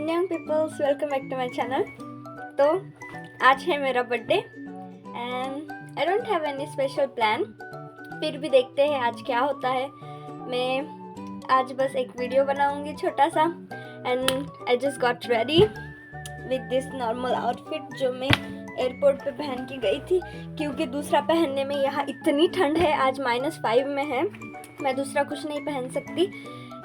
अन्यंग peoples, welcome back to my channel. तो आज है मेरा birthday and I don't have any special plan, फिर भी देखते हैं आज क्या होता है। मैं आज बस एक वीडियो बनाऊंगी छोटा सा and I just got ready with this normal outfit जो मैं एयरपोर्ट पे पहन के गई थी, क्योंकि दूसरा पहनने में यहाँ इतनी ठंड है, आज -5 में है, मैं दूसरा कुछ नहीं पहन सकती।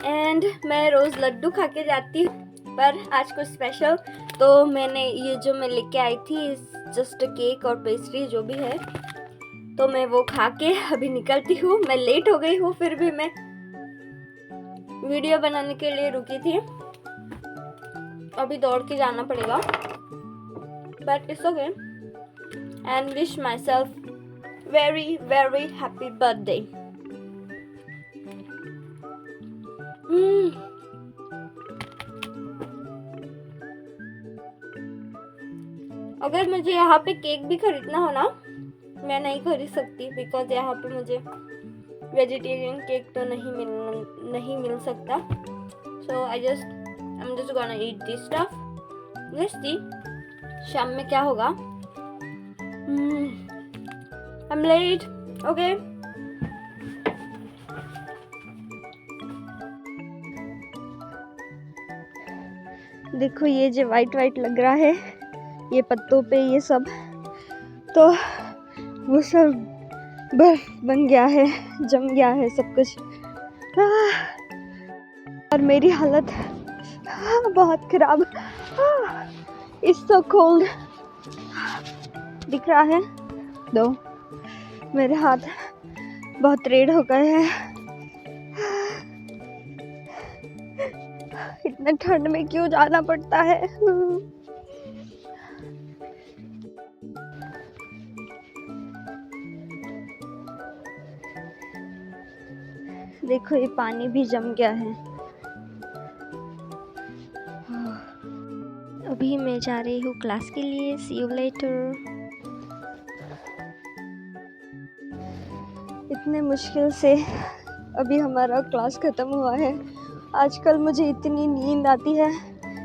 एंड मैं रोज़ लड्डू खा के जाती हूँ, पर आज कुछ स्पेशल, तो मैंने ये जो मैं लेके आई थी जस्ट केक और पेस्ट्री जो भी है, तो मैं वो खा के अभी निकलती हूँ। मैं लेट हो गई हूँ, फिर भी मैं वीडियो बनाने के लिए रुकी थी, अभी दौड़ के जाना पड़ेगा, but it's okay. And wish my self very very happy birthday. अगर मुझे यहाँ पे केक भी खरीदना हो ना, मैं नहीं खरीद सकती, बिकॉज यहाँ पे मुझे वेजिटेरियन केक तो नहीं मिल सकता। So I am just gonna eat this stuff. Let's see शाम में क्या होगा। I am late, okay. देखो ये जो वाइट वाइट लग रहा है, ये पत्तों पे ये सब, तो वो सब बर्फ बन गया है, जम गया है सब कुछ। और मेरी हालत बहुत खराब। It's so cold. दिख रहा है दो, मेरे हाथ बहुत रेड हो गए हैं। इतने ठंड में क्यों जाना पड़ता है। देखो ये पानी भी जम गया है। अभी मैं जा रही हूँ क्लास के लिए। सी यू लेटर। इतने मुश्किल से अभी हमारा क्लास ख़त्म हुआ है। आजकल मुझे इतनी नींद आती है,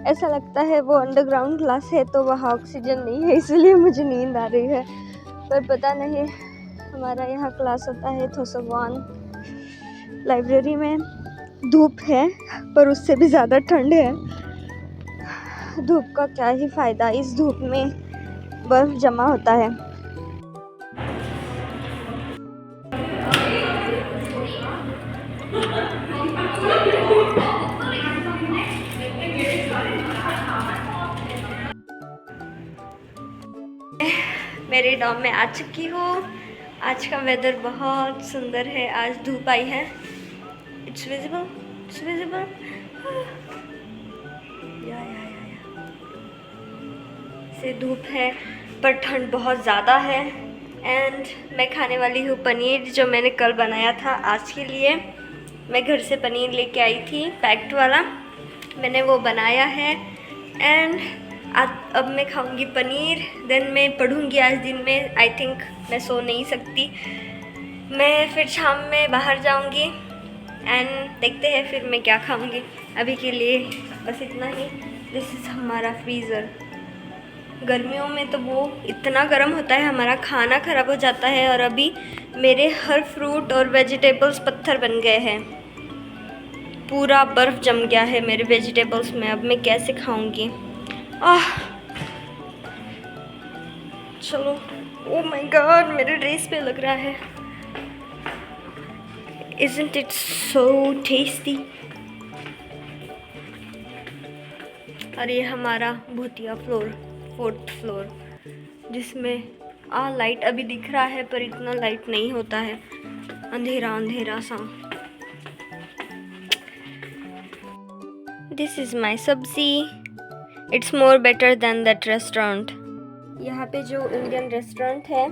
ऐसा लगता है वो अंडरग्राउंड क्लास है तो वहाँ ऑक्सीजन नहीं है, इसलिए मुझे नींद आ रही है। पर पता नहीं, हमारा यहाँ क्लास होता है थोसवान लाइब्रेरी में। धूप है पर उससे भी ज़्यादा ठंड है। धूप का क्या ही फ़ायदा, इस धूप में बर्फ़ जमा होता है। मेरे डॉम में आ चुकी हूँ। आज का वेदर बहुत सुंदर है, आज धूप आई है। इट्स विजिबल से धूप है पर ठंड बहुत ज़्यादा है। एंड मैं खाने वाली हूँ पनीर, जो मैंने कल बनाया था आज के लिए। मैं घर से पनीर लेके आई थी पैक्ड वाला, मैंने वो बनाया है। एंड अब मैं खाऊंगी पनीर, देन मैं पढ़ूंगी आज दिन में। आई थिंक मैं सो नहीं सकती, मैं फिर शाम में बाहर जाऊंगी एंड देखते हैं फिर मैं क्या खाऊंगी। अभी के लिए बस इतना ही। दिस इज़ हमारा फ्रीज़र। गर्मियों में तो वो इतना गर्म होता है, हमारा खाना ख़राब हो जाता है, और अभी मेरे हर फ्रूट और वेजिटेबल्स पत्थर बन गए हैं। पूरा बर्फ़ जम गया है मेरे वेजिटेबल्स में। अब मैं कैसे खाऊंगी। चलो। ओ माय गॉड, मेरे ड्रेस पे लग रहा है। Isn't it so tasty? और ये हमारा भूतिया फ्लोर, 4th फ्लोर, जिसमें लाइट अभी दिख रहा है पर इतना लाइट नहीं होता है, अंधेरा अंधेरा सा। दिस इज़ माई सब्जी। It's more better than that restaurant. यहाँ पे जो इंडियन रेस्टोरेंट है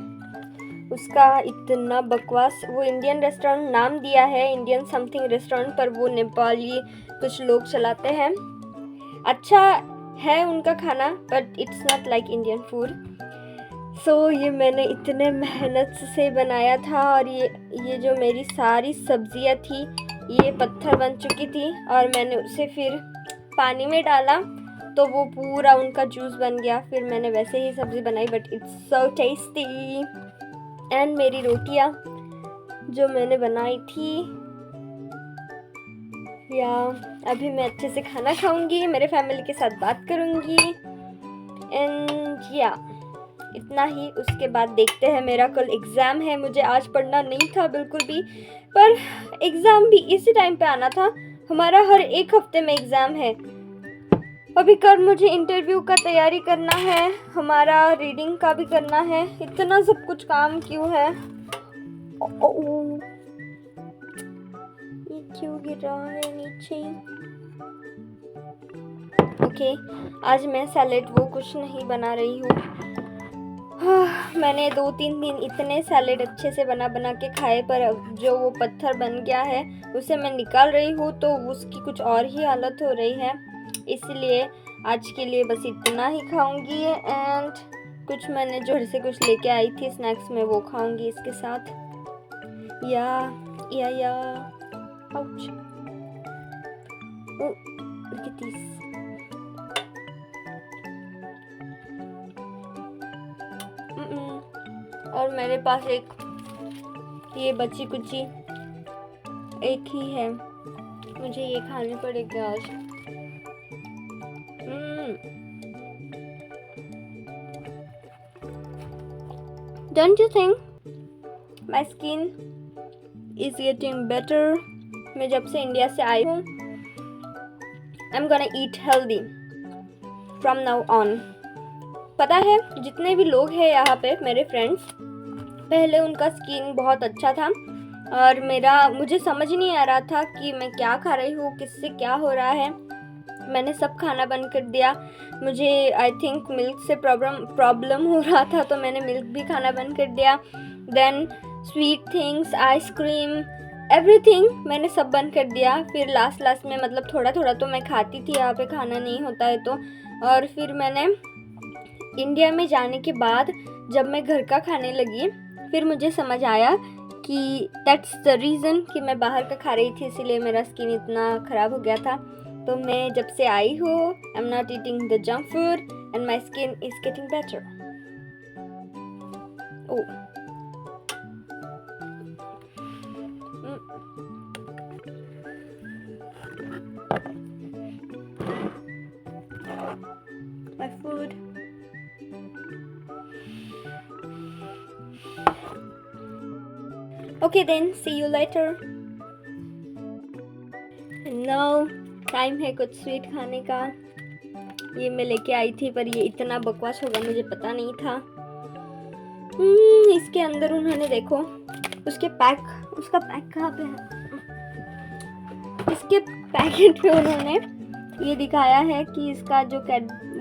उसका इतना बकवास, वो इंडियन रेस्टोरेंट नाम दिया है, इंडियन समथिंग रेस्टोरेंट, पर वो नेपाली कुछ लोग चलाते हैं। अच्छा है उनका खाना, but it's not like Indian food. So ये मैंने इतने मेहनत से बनाया था, और ये जो मेरी सारी सब्जियां थी ये पत्थर बन चुकी थी, और मैंने उसे फिर पानी में डाला तो वो पूरा उनका जूस बन गया। फिर मैंने वैसे ही सब्ज़ी बनाई, but it's so tasty. And मेरी रोटियाँ जो मैंने बनाई थी, या अभी मैं अच्छे से खाना खाऊंगी, मेरे फैमिली के साथ बात करूंगी, एंड या इतना ही। उसके बाद देखते हैं, मेरा कल एग्ज़ाम है। मुझे आज पढ़ना नहीं था बिल्कुल भी, पर एग्ज़ाम भी इसी टाइम पे आना था। हमारा हर एक हफ्ते में एग्ज़ाम है। अभी कल मुझे इंटरव्यू का तैयारी करना है, हमारा रीडिंग का भी करना है। इतना सब कुछ काम क्यों है? ये क्यों गिर रहा है नीचे? ओके, आज मैं सैलेड वो कुछ नहीं बना रही हूँ। मैंने 2-3 दिन इतने सैलेड अच्छे से बना के खाए, पर जो वो पत्थर बन गया है उसे मैं निकाल रही हूँ तो उसकी कुछ और ही हालत हो रही है। इसलिए आज के लिए बस इतना ही खाऊंगी। एंड कुछ मैंने जो घर से कुछ लेके आई थी स्नैक्स में, वो खाऊंगी इसके साथ। या आउच, look at this. और मेरे पास एक ये बची कुची एक ही है, मुझे ये खाने पड़ेगा आज। Don't you think my skin is getting better? मैं जब से इंडिया से आई हूँ, I'm gonna eat healthy from now on. पता है, जितने भी लोग हैं यहाँ पे मेरे फ्रेंड्स, पहले उनका स्किन बहुत अच्छा था और मुझे समझ नहीं आ रहा था कि मैं क्या खा रही हूँ, किससे क्या हो रहा है। मैंने सब खाना बंद कर दिया। मुझे आई थिंक मिल्क से प्रॉब्लम हो रहा था, तो मैंने मिल्क भी खाना बंद कर दिया। Then sweet things, ice cream, everything मैंने सब बंद कर दिया। फिर लास्ट में मतलब थोड़ा थोड़ा तो मैं खाती थी, यहाँ पे खाना नहीं होता है तो। और फिर मैंने इंडिया में जाने के बाद जब मैं घर का खाने लगी, फिर मुझे समझ आया कि दैट्स द रीज़न कि मैं बाहर का खा रही थी, इसीलिए मेरा स्किन इतना ख़राब हो गया था। तो मैं जब से आई हूँ, I am not eating the junk food and my skin is getting better. My food. Okay then, see you later. Now time है कुछ स्वीट खाने का। ये मैं लेके आई थी, पर ये इतना बकवास होगा मुझे पता नहीं था। इसके अंदर उन्होंने देखो, उसका पैक कहाँ पे है? इसके पैकेट पे उन्होंने ये दिखाया है कि इसका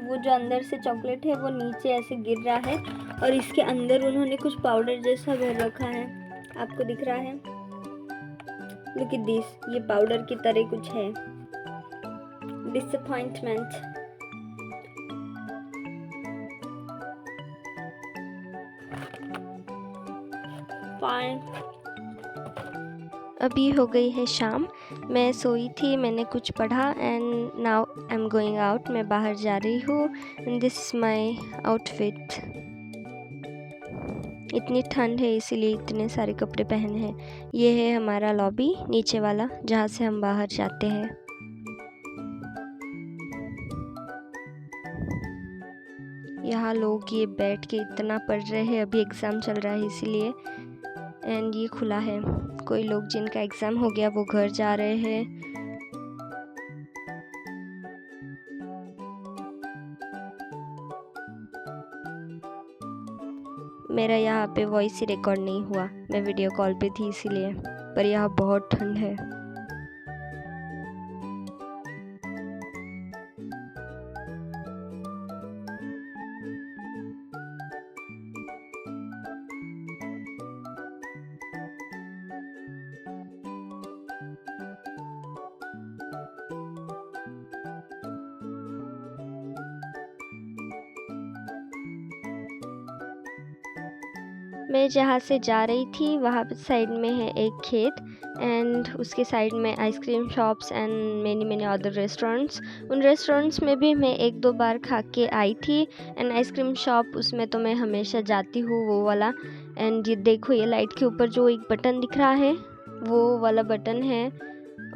वो जो अंदर से चॉकलेट है वो नीचे ऐसे गिर रहा है, और इसके अंदर उन्होंने कुछ पाउडर जैसा भर रखा है। आपको दिख रहा है? लुक एट दिस, ये पाउडर की तरह कुछ है। डिसअपॉइंटमेंट। फाइन। अभी हो गई है शाम, मैं सोई थी, मैंने कुछ पढ़ा and now I am going out. मैं बाहर जा रही हूँ and this is my outfit. इतनी ठंड है इसीलिए इतने सारे कपड़े पहने हैं। ये है हमारा लॉबी नीचे वाला, जहाँ से हम बाहर जाते हैं। यहाँ लोग ये बैठ के इतना पढ़ रहे हैं, अभी एग्ज़ाम चल रहा है इसीलिए। एंड ये खुला है, कोई लोग जिनका एग्ज़ाम हो गया वो घर जा रहे हैं। मेरा यहाँ पे वॉइस ही रिकॉर्ड नहीं हुआ, मैं वीडियो कॉल पे थी इसीलिए, पर यहाँ बहुत ठंड है। मैं जहाँ से जा रही थी वहाँ पे साइड में है एक खेत एंड उसके साइड में ice cream shops and many other restaurants. उन रेस्टोरेंट्स में भी मैं 1-2 बार खा के आई थी एंड आइसक्रीम शॉप उसमें तो मैं हमेशा जाती हूँ वो वाला। एंड ये देखो, ये लाइट के ऊपर जो एक बटन दिख रहा है वो वाला बटन है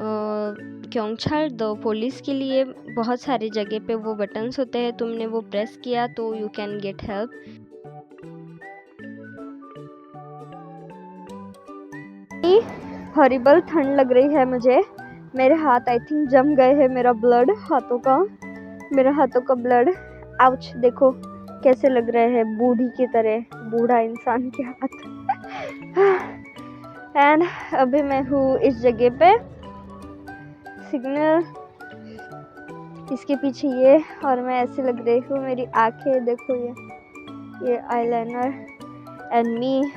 क्योंछाड़ दो पुलिस के लिए। बहुत सारी जगह पे वो बटन्स होते हैं, तुमने वो प्रेस किया तो you can get help. Horrible ठंड लग रही है मुझे। मेरे हाथ आई थिंक जम गए हैं, मेरा ब्लड मेरे हाथों का ब्लड। आउच, देखो कैसे लग रहे हैं, बूढ़ी की तरह, बूढ़ा इंसान के हाथ। एंड अभी मैं हूँ इस जगह पे, सिग्नल इसके पीछे ये, और मैं ऐसे लग रही हूँ। मेरी आंखें देखो, ये आईलाइनर एंड मी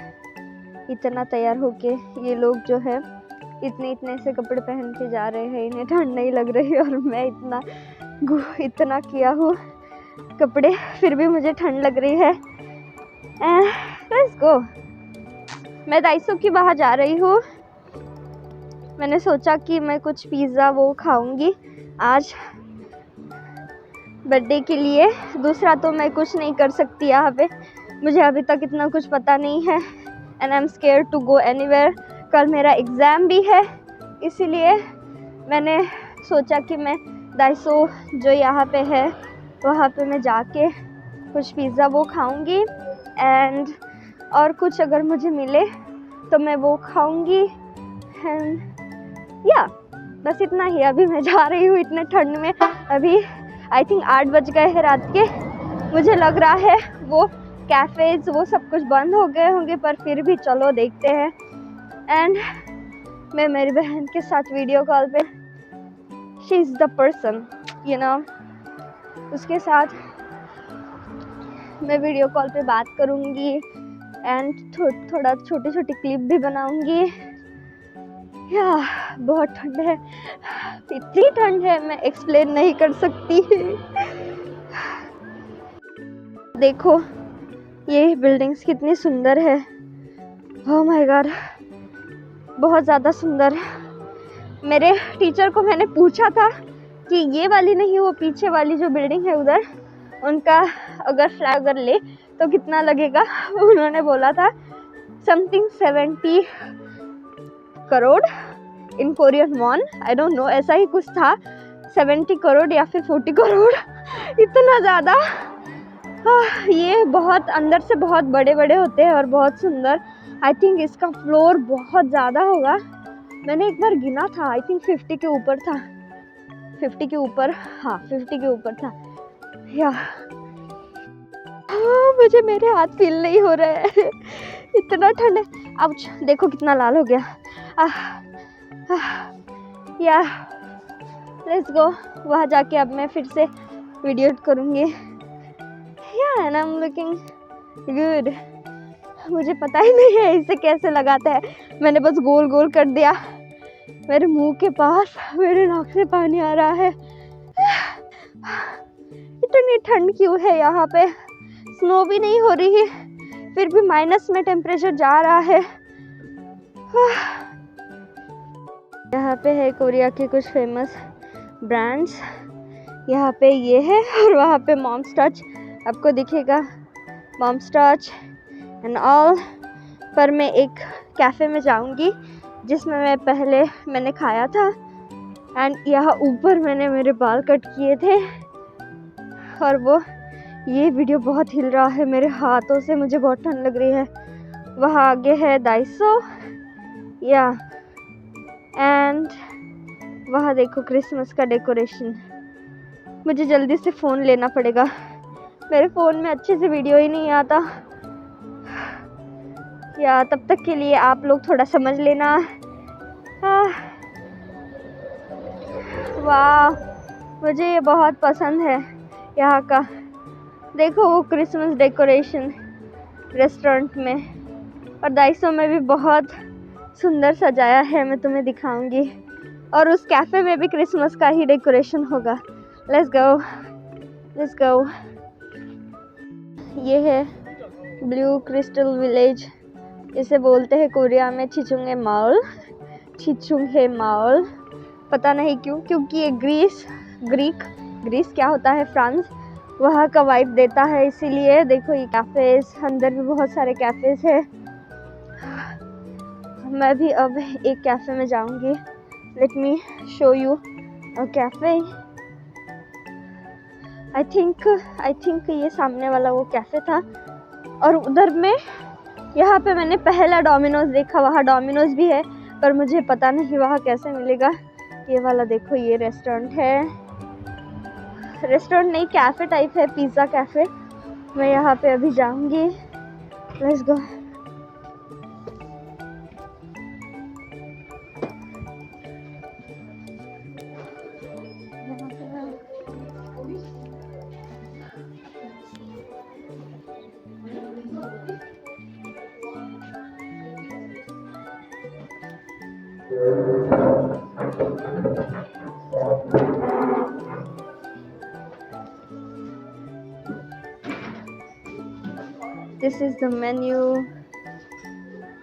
इतना तैयार होके। ये लोग जो है इतने से कपड़े पहन के जा रहे हैं, इन्हें ठंड नहीं लग रही और मैं इतना किया हूँ कपड़े, फिर भी मुझे ठंड लग रही है। Let's go. मैं दाइसो की बाहर जा रही हूँ। मैंने सोचा कि मैं कुछ पिज़्ज़ा वो खाऊंगी आज बर्थडे के लिए। दूसरा तो मैं कुछ नहीं कर सकती यहाँ पे, मुझे अभी तक इतना कुछ पता नहीं है and I am scared to go anywhere. कल मेरा एग्ज़ाम भी है, इसीलिए मैंने सोचा कि मैं दाइसो जो यहाँ पे है वहाँ पे मैं जाके कुछ पिज़्ज़ा वो खाऊंगी एंड और कुछ अगर मुझे मिले तो मैं वो खाऊंगी। एंड या बस इतना ही। अभी मैं जा रही हूँ इतने ठंड में। अभी आई थिंक 8 बज गए हैं रात के। मुझे लग रहा है वो कैफ़ेज़ वो सब कुछ बंद हो गए होंगे, पर फिर भी चलो देखते हैं। एंड मैं मेरी बहन के साथ वीडियो कॉल पे, she is the person you know, उसके साथ मैं वीडियो कॉल पे बात करूँगी एंड थोड़ा छोटी क्लिप भी बनाऊँगी। या बहुत ठंड है, इतनी ठंड है मैं एक्सप्लेन नहीं कर सकती। देखो ये बिल्डिंग्स कितनी सुंदर है, ओह माय गॉड, बहुत ज़्यादा सुंदर। मेरे टीचर को मैंने पूछा था कि ये वाली नहीं, वो पीछे वाली जो बिल्डिंग है उधर, उनका अगर फ्लैग अगर ले तो कितना लगेगा। उन्होंने बोला था something 70 crore in Korean von, I don't know, ऐसा ही कुछ था। 70 करोड़ या फिर 40 करोड़, इतना ज़्यादा। ये बहुत अंदर से बहुत बड़े बड़े होते हैं और बहुत सुंदर। आई थिंक इसका फ्लोर बहुत ज़्यादा होगा, मैंने एक बार गिना था, आई थिंक 50 के ऊपर था, 50 के ऊपर, हाँ 50 के ऊपर था। या मुझे मेरे हाथ फील नहीं हो रहे हैं, इतना ठंड है। अब देखो कितना लाल हो गया। या लेट्स गो। वहाँ जाके अब मैं फिर से वीडियो करूँगी। या and I am looking good. मुझे पता ही नहीं है इसे कैसे लगाता है, मैंने बस गोल गोल कर दिया। मेरे मुंह के पास मेरे नाक से पानी आ रहा है। इतनी ठंड क्यों है यहाँ पे? स्नो भी नहीं हो रही है, फिर भी माइनस में टेम्परेचर जा रहा है। यहाँ पे है कोरिया के कुछ फेमस ब्रांड्स, यहाँ पे ये है और वहाँ पे मॉम्स टच आपको दिखेगा, मॉम्स टच एंड ऑल। पर मैं एक कैफ़े में जाऊँगी जिसमें मैंने खाया था एंड यहाँ ऊपर मैंने मेरे बाल कट किए थे और वो ये वीडियो बहुत हिल रहा है मेरे हाथों से, मुझे बहुत ठंड लग रही है। वहाँ आगे है दाइसो या एंड वहाँ देखो क्रिसमस का डेकोरेशन। मुझे जल्दी से फ़ोन लेना पड़ेगा, मेरे फ़ोन में अच्छे से वीडियो ही नहीं आता। या तब तक के लिए आप लोग थोड़ा समझ लेना। वाह, मुझे ये बहुत पसंद है यहाँ का। देखो वो क्रिसमस डेकोरेशन रेस्टोरेंट में, और दाइसो में भी बहुत सुंदर सजाया है, मैं तुम्हें दिखाऊंगी। और उस कैफ़े में भी क्रिसमस का ही डेकोरेशन होगा। Let's go, let's go. ये है ब्लू क्रिस्टल विलेज इसे बोलते हैं कोरिया में चिचुंगे मॉल। पता नहीं क्यों, क्योंकि ये ग्रीस क्या होता है, फ्रांस, वहाँ का वाइब देता है, इसीलिए। देखो ये कैफ़ेज़, अंदर भी बहुत सारे कैफ़ेज़ है। मैं भी अब एक कैफ़े में जाऊंगी। Let me show you a cafe. I think ये सामने वाला वो कैफ़े था, और उधर में यहाँ पे मैंने पहला डोमिनोज देखा, वहाँ डोमिनोज भी है, पर मुझे पता नहीं वहाँ कैसे मिलेगा। ये वाला देखो, ये रेस्टोरेंट नहीं, कैफ़े टाइप है, पिज़्ज़ा कैफ़े। मैं यहाँ पे अभी जाऊंगी। Let's go. This is the menu.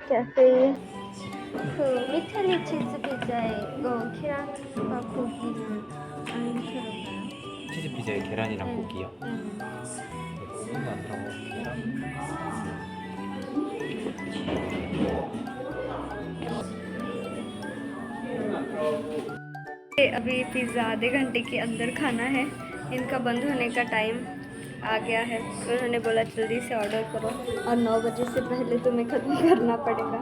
cafe. 그 이탈리 치즈 피자에 이거 계란과 고기는 안 들어가요? 치즈 피자에 계란이랑 네. 고기요? 고기는 안 들어가고 계란. अभी पिज़्ज़ा आधे घंटे के अंदर खाना है। इनका बंद होने का टाइम आ गया है। उन्होंने बोला जल्दी से ऑर्डर करो, और 9 बजे से पहले तुम्हें ख़त्म करना पड़ेगा।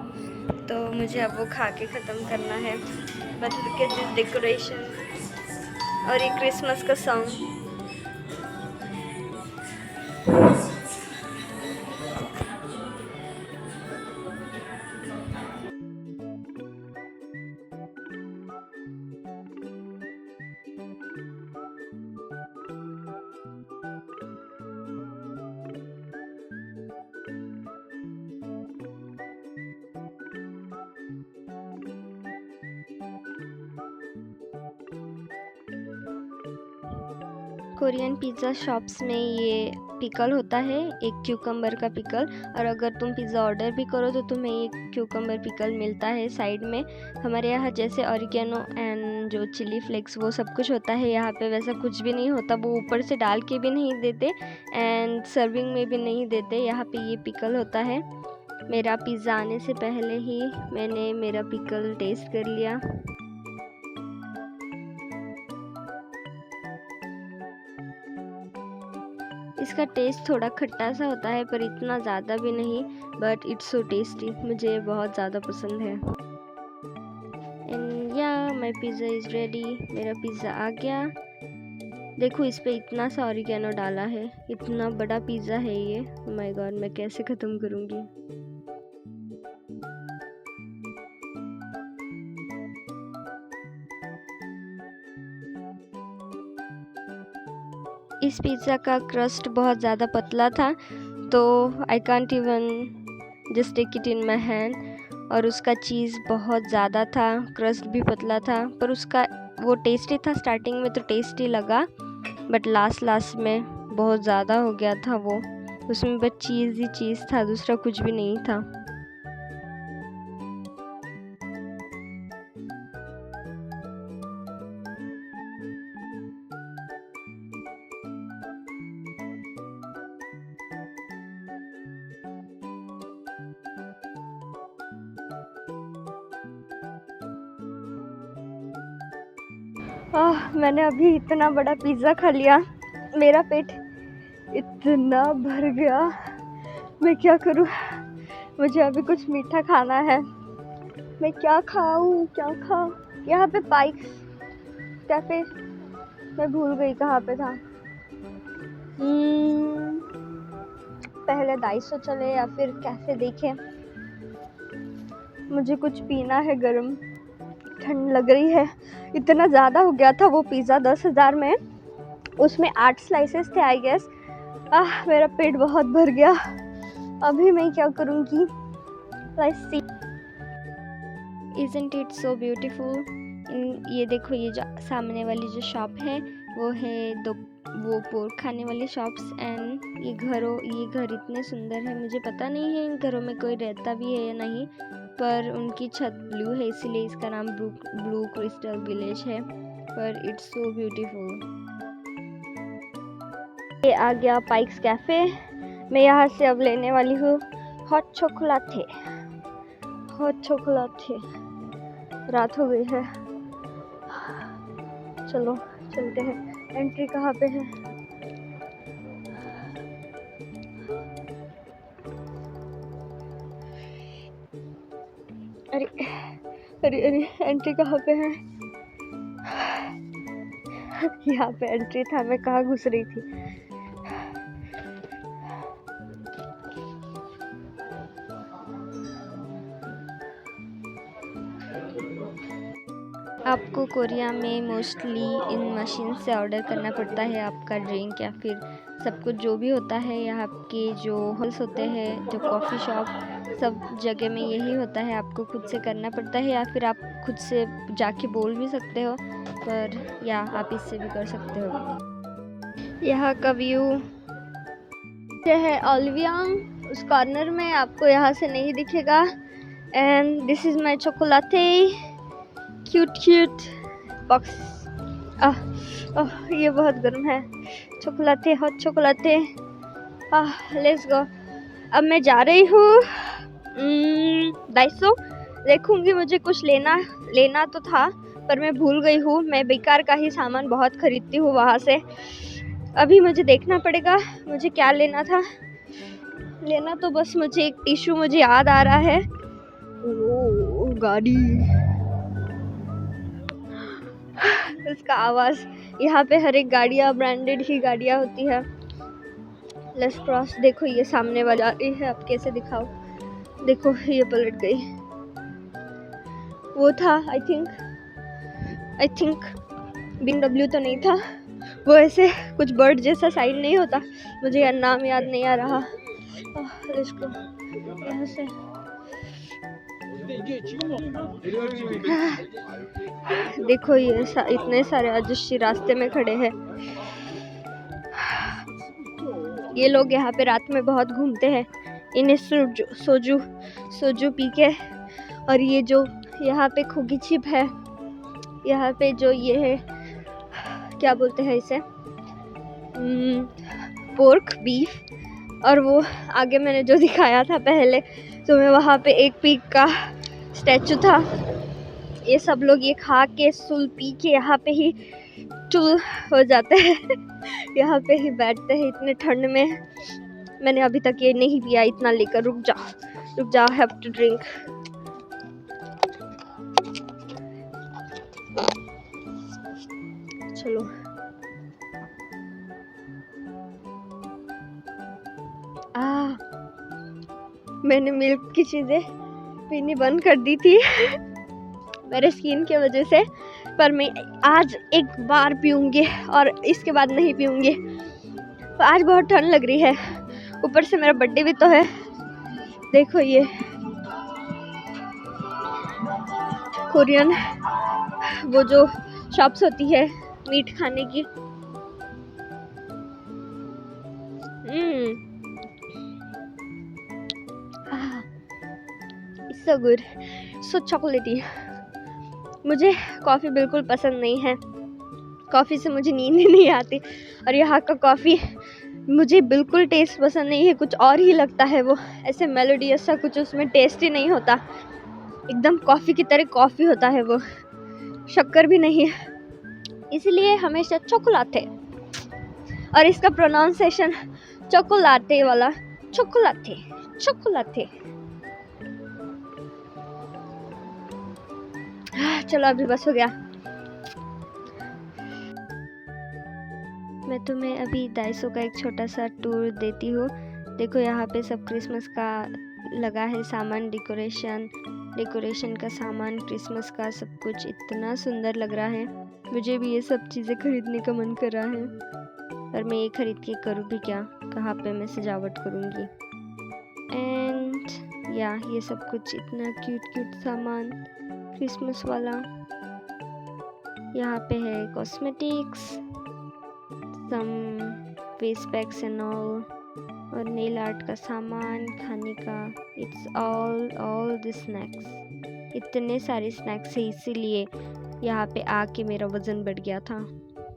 तो मुझे अब वो खा के ख़त्म करना है। But look at this decoration, और ये क्रिसमस का सॉन्ग। कोरियन पिज़्ज़ा शॉप्स में ये पिकल होता है, एक क्यूकम्बर का पिकल, और अगर तुम पिज़्ज़ा ऑर्डर भी करो तो तुम्हें ये क्यूकम्बर पिकल मिलता है साइड में। हमारे यहाँ जैसे ऑरिगेनो एंड जो चिली फ्लेक्स वो सब कुछ होता है, यहाँ पे वैसा कुछ भी नहीं होता। वो ऊपर से डाल के भी नहीं देते एंड सर्विंग में भी नहीं देते। यहाँ पे ये पिकल होता है। मेरा पिज़्ज़ा आने से पहले ही मैंने मेरा पिकल टेस्ट कर लिया। इसका टेस्ट थोड़ा खट्टा सा होता है, पर इतना ज़्यादा भी नहीं, बट इट्स सो टेस्टी। मुझे बहुत ज़्यादा पसंद है। एंड या माय पिज़्ज़ा इज़ रेडी। मेरा पिज़्ज़ा आ गया। देखो इस पे इतना सा ऑरिगेनो डाला है, इतना बड़ा पिज़्ज़ा है ये। माय गॉड, मैं कैसे ख़त्म करूँगी। इस पिज़्ज़ा का क्रस्ट बहुत ज़्यादा पतला था, तो I can't even just take it in my hand. और उसका चीज़ बहुत ज़्यादा था, क्रस्ट भी पतला था, पर उसका वो टेस्टी था। स्टार्टिंग में तो टेस्टी लगा, बट लास्ट में बहुत ज़्यादा हो गया था वो। उसमें बस चीज़ ही चीज़ था, दूसरा कुछ भी नहीं था। मैंने अभी इतना बड़ा पिज़्ज़ा खा लिया, मेरा पेट इतना भर गया। मैं क्या करूँ, मुझे अभी कुछ मीठा खाना है। मैं क्या खाऊँ? यहाँ पे पाइक्स कैफ़े, मैं भूल गई कहाँ पे था। पहले डाइसो चले या फिर कैफ़े देखें। मुझे कुछ पीना है गर्म, ठंड लग रही है। इतना ज़्यादा हो गया था वो पिज़्ज़ा, 10,000 में उसमें 8 स्लाइसेस थे आई गेस। मेरा पेट बहुत भर गया। अभी मैं क्या करूँगी? Let's see. Isn't it so beautiful. ये देखो, ये जो सामने वाली जो शॉप है वो है वो पोर्क खाने वाली शॉप्स। एंड ये घर इतने सुंदर है, मुझे पता नहीं है इन घरों में कोई रहता भी है या नहीं, पर उनकी छत ब्लू है इसीलिए इसका नाम ब्लू क्रिस्टल विलेज है, पर इट्स सो ब्यूटीफुल। ये आ गया पाइक्स कैफ़े। मैं यहाँ से अब लेने वाली हूँ हॉट चॉकलेट। रात हो गई है, चलो चलते हैं। एंट्री कहाँ पे है? अरे एंट्री कहाँ पे है? यहाँ पे एंट्री था, मैं कहाँ घुस रही थी। आपको कोरिया में मोस्टली इन मशीन से ऑर्डर करना पड़ता है आपका ड्रिंक या फिर सब कुछ जो भी होता है। यहाँ के जो हॉल्स होते हैं, जो कॉफ़ी शॉप, सब जगह में यही होता है, आपको खुद से करना पड़ता है या फिर आप खुद से जाके बोल भी सकते हो, पर या आप इससे भी कर सकते हो। यहाँ का व्यू है ओलिवियम, उस कॉर्नर में, आपको यहाँ से नहीं दिखेगा। And this is my chocolate, cute box. ये बहुत गर्म है। Chocolate, hot chocolate. Let's go. अब मैं जा रही हूँ डाइसो। देखूंगी, मुझे कुछ लेना तो था पर मैं भूल गई हूँ। मैं बेकार का ही सामान बहुत खरीदती हूँ वहाँ से। अभी मुझे देखना पड़ेगा मुझे क्या लेना था। लेना तो बस मुझे एक टिश्यू मुझे याद आ रहा है। ओ गाड़ी, उसका आवाज़। यहाँ पे हर एक गाड़ियाँ ब्रांडेड ही गाड़ियाँ होती है। Let's cross. देखो ये सामने वाली आ रही है, अब कैसे दिखाओ। देखो ये पलट गई। वो था आई थिंक BMW तो नहीं था, वो ऐसे कुछ बर्ड जैसा साइड नहीं होता, मुझे यार नाम याद नहीं आ रहा। लेट्स गो यहाँ से। देखो ये इतने सारे आजुशी रास्ते में खड़े हैं। ये लोग यहाँ पे रात में बहुत घूमते हैं, इन्हें सोजू पी के। और ये जो यहाँ पे खुगी चिप है, यहाँ पे जो ये है क्या बोलते हैं इसे, पोर्क बीफ। और वो आगे मैंने जो दिखाया था पहले, तो मैं वहाँ पे एक पिग का स्टैचू था। ये सब लोग ये खा के सुल पी के यहाँ पे ही चुल हो जाते हैं। यहाँ पे ही बैठते हैं इतने ठंड में। मैंने अभी तक ये नहीं पिया इतना लेकर। रुक जाओ, हैव टू ड्रिंक। चलो मैंने मिल्क की चीज़ें पीनी बंद कर दी थी मेरे स्किन की वजह से, पर मैं आज एक बार पीऊँगी और इसके बाद नहीं पीऊँगी। आज बहुत ठंड लग रही है, ऊपर से मेरा बर्थडे भी तो है। देखो ये कोरियन वो जो शॉप्स होती है मीट खाने की। सो गुड, सो चॉकलेटी। मुझे कॉफ़ी बिल्कुल पसंद नहीं है, कॉफ़ी से मुझे नींद ही नहीं आती। और यहाँ का कॉफ़ी मुझे बिल्कुल टेस्ट पसंद नहीं है, कुछ और ही लगता है। वो ऐसे मेलोडियस सा कुछ उसमें टेस्ट ही नहीं होता, एकदम कॉफ़ी की तरह कॉफ़ी होता है वो, शक्कर भी नहीं है। इसलिए हमेशा चॉकलेटे, और इसका प्रोनाउंसिएशन चॉकलेटे वाला, चॉकलेटे। चलो अभी बस हो गया। मैं तुम्हें अभी डाइसो का एक छोटा सा टूर देती हूँ। देखो यहाँ पे सब क्रिसमस का लगा है सामान, डेकोरेशन का सामान, क्रिसमस का सब कुछ इतना सुंदर लग रहा है। मुझे भी ये सब चीज़ें खरीदने का मन कर रहा है, पर मैं ये खरीद के करूँ भी क्या, कहाँ पे मैं सजावट करूँगी। एंड या ये सब कुछ इतना क्यूट सामान क्रिसमस वाला। यहाँ पे है cosmetics, some face packs and all, और नेल आर्ट का सामान, खाने का, इट्स ऑल द स्नैक्स। इतने सारे स्नैक्स है, इसीलिए यहाँ पे आके मेरा वज़न बढ़ गया था,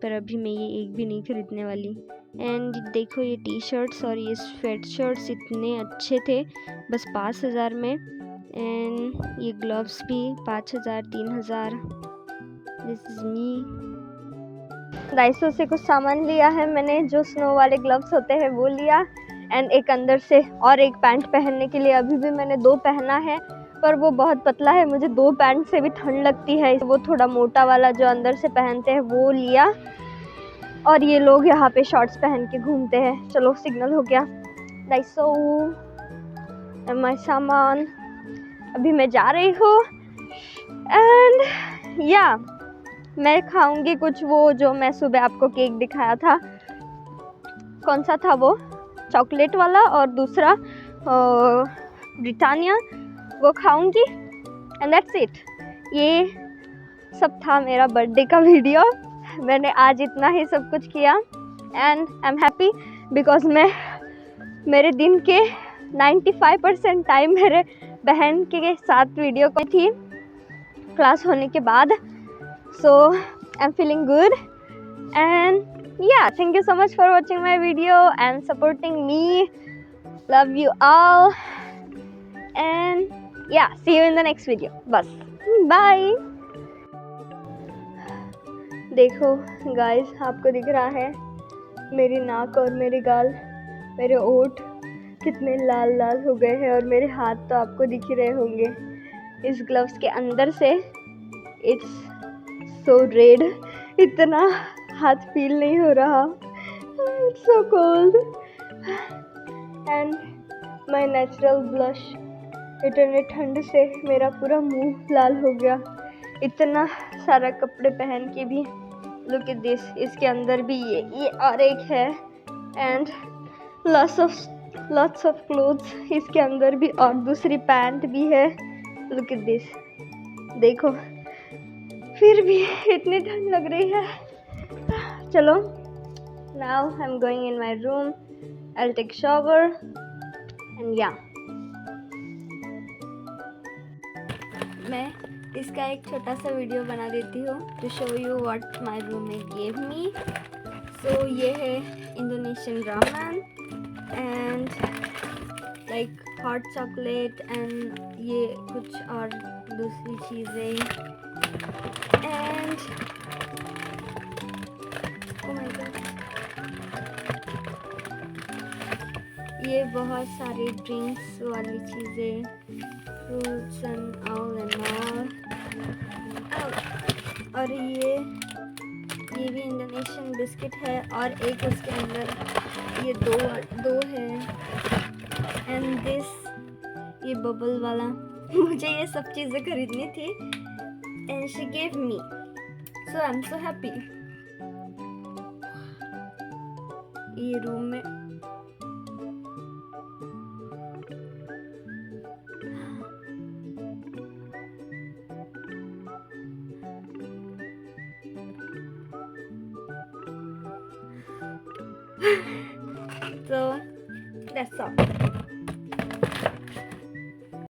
पर अभी मैं ये एक भी नहीं खरीदने वाली। एंड देखो ये टी शर्ट्स और ये स्वेट शर्ट्स इतने अच्छे थे, बस 5,000 में। एंड ये ग्लव्स भी 5,000 3,000। This is me. डाइसो से कुछ सामान लिया है मैंने, जो स्नो वाले ग्लव्स होते हैं वो लिया, एंड एक अंदर से और एक पैंट पहनने के लिए। अभी भी मैंने 2 पहना है, पर वो बहुत पतला है, मुझे 2 पैंट से भी ठंड लगती है, वो थोड़ा मोटा वाला जो अंदर से पहनते हैं वो लिया। और ये लोग यहाँ पे शॉर्ट्स पहन के घूमते हैं। चलो सिग्नल हो गया। डाइसो माय सामान, अभी मैं जा रही हूँ। एंड या मैं खाऊंगी कुछ, वो जो मैं सुबह आपको केक दिखाया था, कौन सा था वो, चॉकलेट वाला, और दूसरा ब्रिटानिया, वो खाऊंगी। And that's it. ये सब था मेरा बर्थडे का वीडियो। मैंने आज इतना ही सब कुछ किया, and I am happy because मैं मेरे दिन के 95% टाइम मेरे बहन के साथ वीडियो को थी क्लास होने के बाद। So I'm feeling good, and yeah, thank you so much for watching my video and supporting me. Love you all, and yeah, see you in the next video. बस bye. देखो guys, आपको दिख रहा है मेरी नाक और मेरे गाल, मेरे ओठ कितने लाल लाल हो गए हैं, और मेरे हाथ तो आपको दिख ही रहे होंगे इस ग्लव्स के अंदर से। इट्स so red, इतना हाथ फील नहीं हो रहा। It's so cold, and my natural blush, इतने ठंड से मेरा पूरा मुंह लाल हो गया, इतना सारा कपड़े पहन के भी। Look at this, इसके अंदर भी ये और एक है, and lots of clothes इसके अंदर भी, और दूसरी पैंट भी है। Look at this, देखो फिर भी इतनी ठंड लग रही है। चलो, now I'm going in my room, I'll take shower, and yeah. मैं इसका एक छोटा सा वीडियो बना देती हूँ to show you what my roommate gave me. So ये है Indonesian ramen and like hot chocolate, and ये कुछ और दूसरी चीज़ें, and oh my god, ये बहुत सारे ड्रिंक्स वाली चीज़ें, fruits and all and all. और ये भी इंडोनेशियन बिस्किट है, और एक उसके अंदर ये दो है, एंड दिस ये बबल वाला। मुझे ये सब चीज़ें खरीदनी थी, and she gave me, so I'm so happy. ये रूम में so that's all.